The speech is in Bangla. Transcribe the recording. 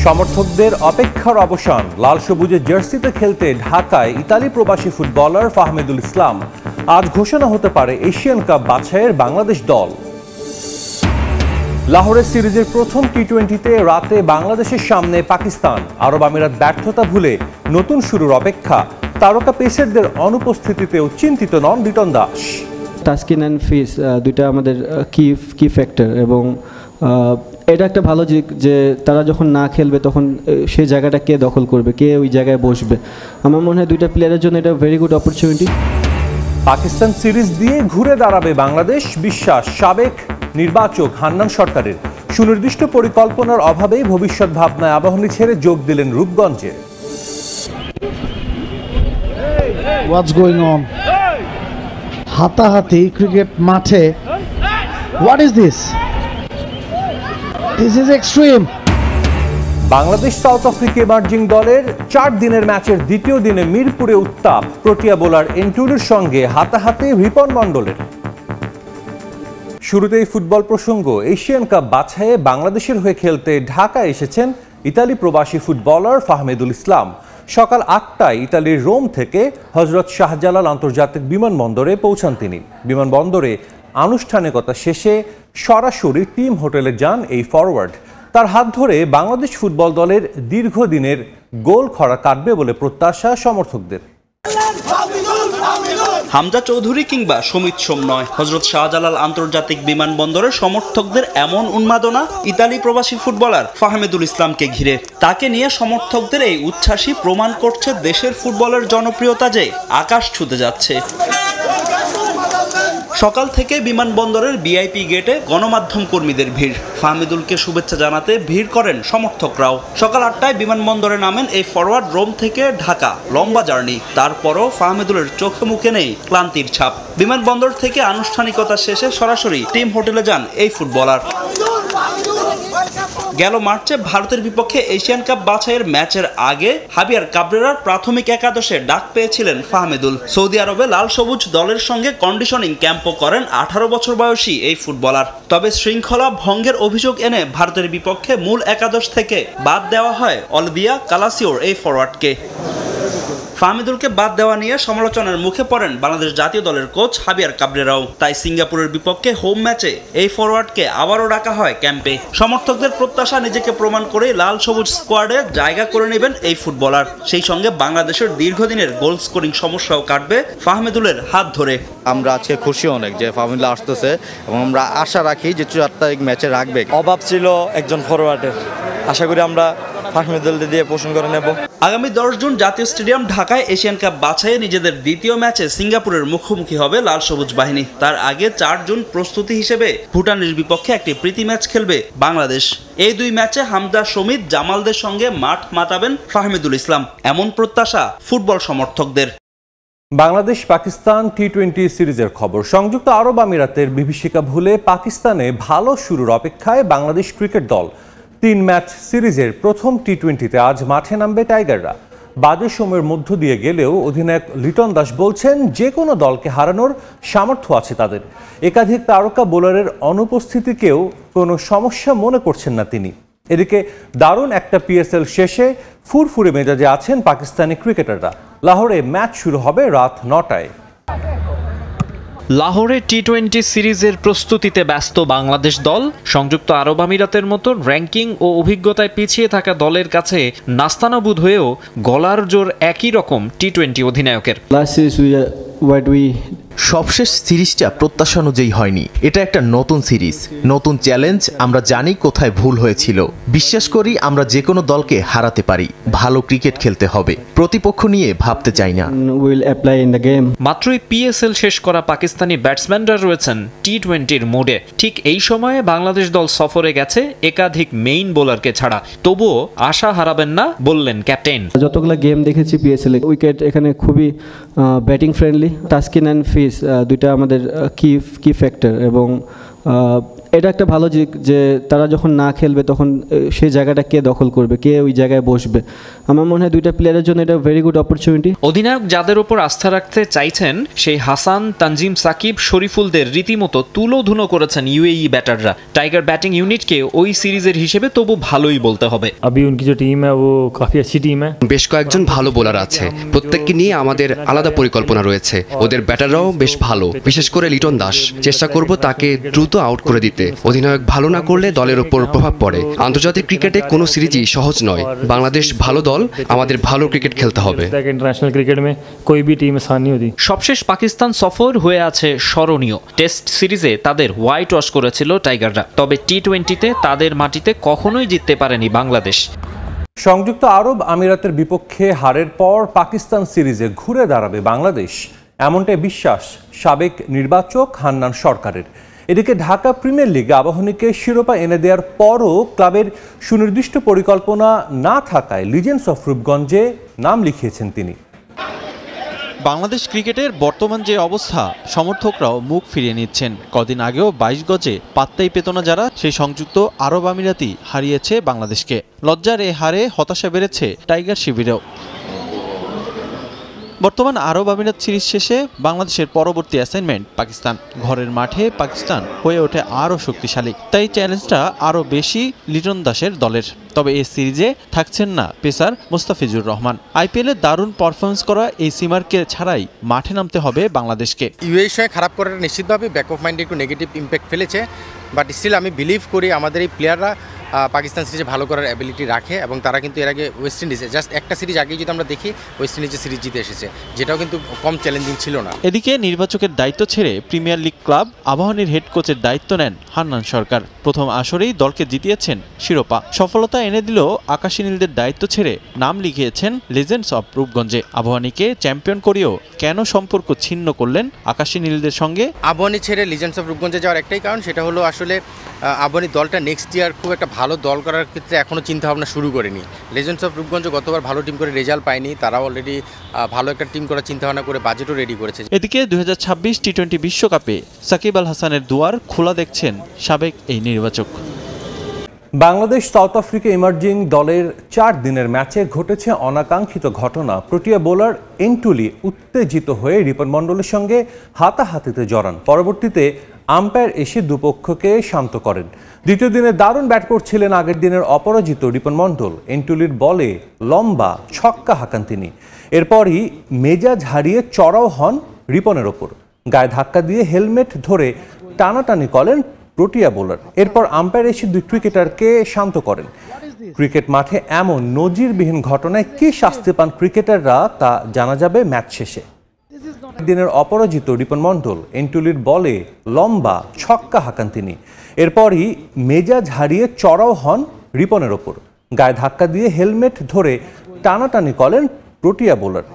সমর্থকদের অপেক্ষার অবসান, লাল সবুজের জার্সিতে খেলতে ঢাকায় ইতালি প্রবাসী ফুটবলার ফাহমিদুল ইসলাম। আজ ঘোষণা হতে পারে এশিয়ান কাপ বাছাইয়ের বাংলাদেশ দল। লাহোরের সিরিজের প্রথম টি-20তে রাতে বাংলাদেশের সামনে পাকিস্তান। আরব আমিরাত ব্যর্থতা ভুলে নতুন শুরুর অপেক্ষা। তারকা পেসারদের অনুপস্থিতিতেও চিন্তিত নন লিটন দাস। তাসকিন অ্যান্ড ফিস দুইটা আমাদের কি ফ্যাক্টর, এবং এটা একটা ভালো যে তারা যখন না খেলবে তখন সেই জায়গাটা কে দখল করবে, কে ওই জায়গায় বসবে। আমার মনে হয় দুইটা প্লেয়ারের জন্য এটা very good opportunity. Pakistan series দিয়ে ঘুরে দাঁড়াবে বাংলাদেশ, বিশ্বাস সাবেক নির্বাচক হান্নান সরকারের। সুনির্দিষ্ট পরিকল্পনার অভাবেই ভবিষ্যৎ ভাবনায় আবাহনী ছেড়ে যোগ দিলেন রূপগঞ্জে। What's going on? হাতাহাতি ক্রিকেট মাঠে। What is this? This is extreme. Bangladesh south Africa emerging দলের 4 দিনের ম্যাচের দ্বিতীয় দিনে মিরপুরে উত্তাপ। প্রোটিয়া বোলার এন্টুরির সঙ্গে হাতাহাতি রিপন মণ্ডলের। শুরুতেই ফুটবল প্রসঙ্গ। এশিয়ান কাপ বাছাইয়ে বাংলাদেশের হয়ে খেলতে ঢাকায় এসেছেন ইতালি প্রবাসী ফুটবলার ফাহমিদুল ইসলাম। সকাল 8টায় ইতালির রোম থেকে হজরত শাহজালাল আন্তর্জাতিক বিমানবন্দরে পৌঁছান তিনি। বিমানবন্দরে আনুষ্ঠানিকতা শেষে সরাসরি টিম হোটেলে যান এই ফরওয়ার্ড। তার হাত ধরে বাংলাদেশ ফুটবল দলের দীর্ঘদিনের গোল খরা কাটবে বলে প্রত্যাশা সমর্থকদের। হামজা চৌধুরী কিংবা সমিত সোম নয়, হজরত শাহজালাল আন্তর্জাতিক বিমানবন্দরে সমর্থকদের এমন উন্মাদনা ইতালি প্রবাসী ফুটবলার ফাহমিদুল ইসলামকে ঘিরে। তাকে নিয়ে সমর্থকদের এই উচ্ছ্বাসই প্রমাণ করছে দেশের ফুটবলের জনপ্রিয়তা যে আকাশ ছুতে যাচ্ছে। সকাল থেকে বিমানবন্দরের ভিআইপি গেটে গণমাধ্যম কর্মীদের ভিড়। ফাহমিদুলকে শুভেচ্ছা জানাতে ভিড় করেন সমর্থকরাও। সকাল 8টায় বিমানবন্দরে নামেন এই ফরওয়ার্ড। রোম থেকে ঢাকা লম্বা জার্নি, তারপরও ফাহমিদুলের চোখে মুখে নেই ক্লান্তির ছাপ। বিমানবন্দর থেকে আনুষ্ঠানিকতা শেষে সরাসরি টিম হোটেলে যান এই ফুটবলার। গেল মার্চে ভারতের বিপক্ষে এশিয়ান কাপ বাছাইয়ের ম্যাচের আগে হাবিয়ার কাবরেরার প্রাথমিক একাদশে ডাক পেয়েছিলেন ফাহমিদুল। সৌদি আরবে লাল সবুজ দলের সঙ্গে কন্ডিশনিং ক্যাম্পও করেন 18 বছর বয়সী এই ফুটবলার। তবে শৃঙ্খলা ভঙ্গের অভিযোগ এনে ভারতের বিপক্ষে মূল একাদশ থেকে বাদ দেওয়া হয় অলিভিয়া কালাসিওর এই ফরওয়ার্ডকে। ফাহমিদুলকে বাদ দেওয়া নিয়ে সমালোচনার মুখে পড়েন বাংলাদেশ জাতীয় দলের কোচ হাবিয়ার কাবরেরাও। তাই সিঙ্গাপুরের বিপক্ষে হোম ম্যাচে এই ফরওয়ার্ডকে আবারও ডাকা হয় ক্যাম্পে। সমর্থকদের প্রত্যাশা নিজেকে প্রমাণ করে লাল সবুজ স্কোয়াডে জায়গা করে নেবেন এই ফুটবলার। সেই সঙ্গে বাংলাদেশের দীর্ঘদিনের গোল স্কোরিং সমস্যাও কাটবে ফাহমিদুলের হাত ধরে। আমরা আজকে খুশি অনেক যে ফাহমিদুল আসতেছে, এবং আমরা আশা রাখি যে 4 তারিখ ম্যাচে রাখবে। অভাব ছিল একজন ফরওয়ার্ডের, আশা করি আমরা ফাহমিদুল দিয়ে পোষণ করে নেব। আগামী 10 জুন জাতীয় স্টেডিয়াম ঢাকায় এশিয়ান কাপ বাছাইয়ে নিজেদের দ্বিতীয় ম্যাচে সিঙ্গাপুরের মুখোমুখি হবে লাল সবুজ বাহিনী। তার আগে 4 জুন প্রস্তুতি হিসেবে ভুটানের বিপক্ষে একটি প্রীতি ম্যাচ খেলবে বাংলাদেশ। এই 2 ম্যাচে হামজা, সমিত, জামালদের সঙ্গে মাঠ মাতাবেন ফাহমিদুল ইসলাম, এমন প্রত্যাশা ফুটবল সমর্থকদের। বাংলাদেশ পাকিস্তান টি-20 সিরিজের খবর। সংযুক্ত আরব আমিরাতের বিভীষিকা ভুলে পাকিস্তানে ভালো শুরুর অপেক্ষায় বাংলাদেশ ক্রিকেট দল। 3 ম্যাচ সিরিজের প্রথম টি-20তে আজ মাঠে নামবে টাইগাররা। বাজে সময়ের মধ্য দিয়ে গেলেও অধিনায়ক লিটন দাস বলছেন যে কোনো দলকে হারানোর সামর্থ্য আছে তাদের। একাধিক তারকা বোলারের অনুপস্থিতিকেও কোনো সমস্যা মনে করছেন না তিনি। এদিকে দারুণ একটা পিএসএল শেষে ফুরফুরে মেজাজে আছেন পাকিস্তানি ক্রিকেটাররা। লাহোরে ম্যাচ শুরু হবে রাত 9টায়। লাহোরে টি-20 সিরিজের প্রস্তুতিতে ব্যস্ত বাংলাদেশ দল। সংযুক্ত আরব আমিরাতের মতো র্যাঙ্কিং ও অভিজ্ঞতায় পিছিয়ে থাকা দলের কাছে নাস্তানাবুদ হয়েও গলার জোর একই রকম টি-20 অধিনায়কের। সবশেষ সিরিজটা প্রত্যাশা অনুযায়ী হয়নি। এটা একটা নতুন সিরিজ, নতুন চ্যালেঞ্জ। আমরা জানি কোথায় ভুল হয়েছিল। বিশ্বাস করি আমরা যে কোনো দলকে হারাতে পারি। ভালো ক্রিকেট খেলতে হবে, প্রতিপক্ষ নিয়ে ভাবতে চাই না। মাত্রই পিএসএল শেষ করা পাকিস্তানি ব্যাটসম্যানরা রয়েছেন টি-20 মোডে। ঠিক এই সময়ে বাংলাদেশ দল সফরে গেছে একাধিক মেইন বোলারকে ছাড়া। তবুও আশা হারাবেন না বললেন ক্যাপ্টেন। যতগুলো গেম দেখেছি পিএসএল, উইকেট এখানে খুবই ব্যাটিং ফ্রেন্ডলি। তাসকিন অ্যান্ড ফিস দুইটা আমাদের কি ফ্যাক্টর, এবং এটা একটা ভালো দিক যে তারা যখন না খেলবে তখন সেই জায়গাটা কে দখল করবে, কে ওই জায়গায় বসবে। আমার মনে হয় দুইটা প্লেয়ারের জন্য এটা ভেরি গুড অপরচুনিটি। অধিনায়ক যাদের উপর আস্থা রাখতে চাইছেন সেই হাসান, তানজিম সাকিব, শরীফুলদের রীতিমতো তুলোধুনো করেছেন ইউএই ব্যাটাররা। টাইগার ব্যাটিং ইউনিটকে ওই সিরিজের হিসেবে তবু ভালোই বলতে হবে। अभी उनकी जो टीम है वो काफ़ी अच्छी टीम है। বেশ কয়েকজন ভালো বোলার আছে, প্রত্যেককে নিয়ে আমাদের আলাদা পরিকল্পনা রয়েছে। ওদের ব্যাটাররাও বেশ ভালো, বিশেষ করে লিটন দাস। চেষ্টা করব তাকে দ্রুত আউট করে দিতে। অধিনায়ক ভালো না করলে দলের উপর প্রভাব পড়ে। আন্তর্জাতিক ক্রিকেটে কোনো সিরিজই সহজ নয়। বাংলাদেশ ভালো দল, আমাদের ভালো ক্রিকেট খেলতে হবে। इंटरनेशनल क्रिकेट में कोई भी टीम आसान नहीं होती। সবশেষ পাকিস্তান সফর হয়ে আছে স্মরণীয়। টেস্ট সিরিজে তাদের হোয়াইট ওয়াশ করেছিল টাইগাররা, তবে টি-20তে তাদের মাটিতে কখনোই জিততে পারেনি বাংলাদেশ। সংযুক্ত আরব আমিরাতের বিপক্ষে হারের পর পাকিস্তান সিরিজে ঘুরে দাঁড়াবে বাংলাদেশ, এমনটাই বিশ্বাস সাবেক নির্বাচক হান্নান সরকারের। এদিকে ঢাকা প্রিমিয়ার লিগে আবাহনীকে শিরোপা এনে দেওয়ার পরও ক্লাবের সুনির্দিষ্ট পরিকল্পনা না থাকায় লিজেন্ডস অফ রূপগঞ্জে নাম লিখিয়েছেন তিনি। বাংলাদেশ ক্রিকেটের বর্তমান যে অবস্থা, সমর্থকরাও মুখ ফিরিয়ে নিচ্ছেন। কদিন আগেও 22 গজে পাত্তাই পেত না যারা, সেই সংযুক্ত আরব আমিরাতই হারিয়েছে বাংলাদেশকে। লজ্জার এ হারে হতাশা বেড়েছে টাইগার শিবিরেও। বর্তমান আরব আমিরাত সিরিজ শেষে বাংলাদেশের পরবর্তী অ্যাসাইনমেন্ট পাকিস্তান। ঘরের মাঠে পাকিস্তান হয়ে ওঠে আরও শক্তিশালী, তাই চ্যালেঞ্জটা আরও বেশি লিটন দাসের দলের। তবে এই সিরিজে থাকছেন না পেসার মুস্তাফিজুর রহমান। আইপিএলে দারুণ পারফরমেন্স করা এই সিমারকে ছাড়াই মাঠে নামতে হবে বাংলাদেশকে। ইউএই সঙ্গে খারাপ করাটা নিশ্চিতভাবে ব্যাক অফ মাইন্ডে একটু নেগেটিভ ইম্প্যাক্ট ফেলেছে, বাট স্টিল আমি বিলিভ করি আমাদের এই প্লেয়াররা পাকিস্তান সিরিজে ভালো করার অ্যাবিলিটি রাখে, এবং তারা কিন্তু এর আগে ওয়েস্ট ইন্ডিজে জাস্ট একটা সিরিজ আগেই যদি আমরা দেখি ওয়েস্ট ইন্ডিজের সিরিজ জিতে এসেছে, যেটাও কিন্তু কম চ্যালেঞ্জিং ছিল না। এদিকে নির্বাচকের দায়িত্ব ছেড়ে প্রিমিয়ার লিগ ক্লাব আবাহনীর হেড কোচের দায়িত্ব নেন হান্নান সরকার। প্রথম আসরেই দলকে জিতিয়েছেন শিরোপা। সফলতা এনে দিলেও আকাশী নীলদের দায়িত্ব ছেড়ে নাম লিখিয়েছেন লিজেন্ডস অফ রূপগঞ্জে। আবাহনীকে চ্যাম্পিয়ন করেও কেন সম্পর্ক ছিন্ন করলেন আকাশী নীলদের সঙ্গে? আবাহনী ছেড়ে লিজেন্ডস অফ রূপগঞ্জে যাওয়ার একটাই কারণ, সেটা হলো আসলে আবাহনী দলটা নেক্সট ইয়ার খুব একটা ভালো দল করার ক্ষেত্রে এখনও চিন্তাভাবনা শুরু করেনি। লিজেন্ডস অফ রূপগঞ্জ গতবার ভালো টিম করে রেজাল্ট পায়নি, তারাও অলরেডি ভালো একটা টিম করার চিন্তাভাবনা করে বাজেটও রেডি করেছে। এদিকে 2026 টি-20 বিশ্বকাপে সাকিব আল হাসানের দুয়ার খোলা দেখছেন সাবেক এই নির্বাচক। বাংলাদেশ সাউথ আফ্রিকা ইমার্জিং দলের 4 দিনের ম্যাচে ঘটেছে অনাকাঙ্ক্ষিত ঘটনা। প্রোটিয়া বোলার এন্টুলি উত্তেজিত হয়ে রিপন মণ্ডলের সঙ্গে হাতাহাতিতে জড়ান। পরবর্তীতে আম্পায়ার এসে দুপক্ষকে শান্ত করেন। দ্বিতীয় দিনে দারুণ ব্যাট করছিলেন আগের দিনের অপরাজিত রিপন মণ্ডল। এন্টুলির বলে লম্বা ছক্কা হাঁকান তিনি। এরপরই মেজাজ হারিয়ে চড়াও হন রিপনের ওপর। গায়ে ধাক্কা দিয়ে হেলমেট ধরে টানাটানি করেন প্রোটিয়া বোলার। এরপর আম্পায়ার এসে 2 ক্রিকেটারকে শান্ত করেন। ক্রিকেট মাঠে এমন নজিরবিহীন ঘটনায় কি শাস্তি পান ক্রিকেটাররা তা জানা যাবে ম্যাচ শেষে। দিনের অপরাজিত রিপন মণ্ডল এন্টুলির বলে লম্বা ছক্কা হাঁকান তিনি। এরপরই মেজাজ হারিয়ে চড়াও হন রিপনের ওপর। গায়ে ধাক্কা দিয়ে হেলমেট ধরে টানাটানি করেন প্রোটিয়া বোলার।